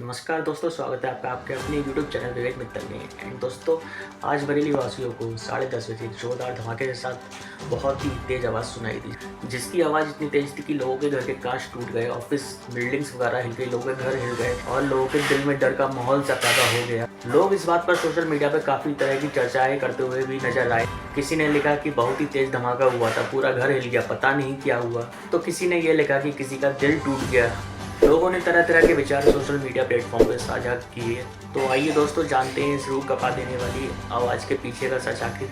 नमस्कार दोस्तों, स्वागत है आपका आपके अपने यूट्यूब चैनल विवेक मित्तल में। एंड दोस्तों, आज बरेली वासियों को 10:30 बजे जोरदार धमाके के साथ बहुत ही तेज़ आवाज़ सुनाई दी, जिसकी आवाज़ इतनी तेज़ थी कि लोगों के घर के कांच टूट गए, ऑफिस बिल्डिंग्स वगैरह हिल गई, लोगों के घर हिल गए और लोगों के दिल में डर का माहौल सा पैदा हो गया। लोग इस बात पर सोशल मीडिया पर काफ़ी तरह की चर्चाएँ करते हुए भी नजर आए। किसी ने लिखा कि बहुत ही तेज़ धमाका हुआ था, पूरा घर हिल गया, पता नहीं क्या हुआ। तो किसी ने ये लिखा कि किसी का दिल टूट गया। लोगों ने तरह तरह के विचार सोशल मीडिया प्लेटफॉर्म पर साझा किए। तो आइए दोस्तों, जानते हैं इस रूह कपा देने वाली आवाज़ के पीछे का सच आखिर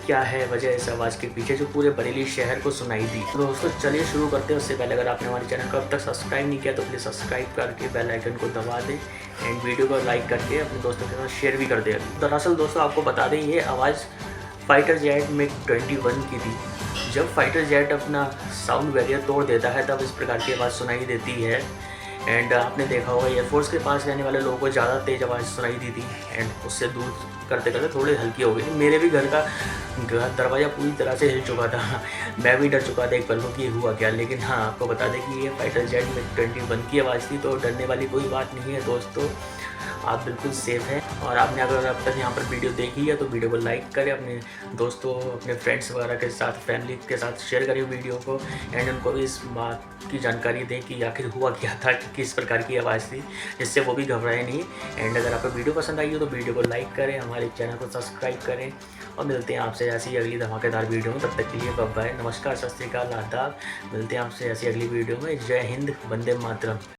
क्या है, वजह इस आवाज़ के पीछे जो पूरे बरेली शहर को सुनाई दी। तो दोस्तों चलिए शुरू करते हैं। उससे पहले अगर आपने हमारे चैनल को अब तक सब्सक्राइब नहीं किया तो प्लीज़ सब्सक्राइब करके बेल आइकन को दबा दें एंड वीडियो को लाइक करके अपने दोस्तों के साथ शेयर भी कर दें। दरअसल दोस्तों आपको बता दें, ये आवाज़ फाइटर जेट MiG-21 की थी। जब फाइटर जेट अपना साउंड बैरियर तोड़ देता है तब इस प्रकार की आवाज़ सुनाई देती है। एंड आपने देखा होगा एयरफोर्स के पास रहने वाले लोगों को ज़्यादा तेज़ आवाज़ सुनाई दी थी एंड उससे दूर करते करते थोड़ी हल्की हो गई। मेरे भी घर का दरवाज़ा पूरी तरह से हिल चुका था। मैं भी डर चुका था एक पल को कि हुआ क्या। लेकिन हाँ, आपको बता दें कि ये फाइटर जेट MiG-21 की आवाज़ थी, तो डरने वाली कोई बात नहीं है दोस्तों। आप बिल्कुल सेफ़ हैं। और आपने अगर अब तक यहाँ पर वीडियो देखी है तो वीडियो को लाइक करें, अपने दोस्तों, अपने फ्रेंड्स वगैरह के साथ, फैमिली के साथ शेयर करें वीडियो को एंड उनको भी इस बात की जानकारी दें कि आखिर हुआ क्या था, कि किस प्रकार की आवाज़ थी, जिससे वो भी घबराए नहीं। एंड अगर आपको वीडियो पसंद आई हो तो वीडियो को लाइक करें, हमारे चैनल को सब्सक्राइब करें और मिलते हैं आपसे ऐसी अगली धमाकेदार वीडियो में। तब तक के लिए बाय बाय, नमस्कार, सत श्री अकाल, आदाब। मिलते हैं आपसे ऐसी अगली वीडियो में। जय हिंद, वंदे मातरम।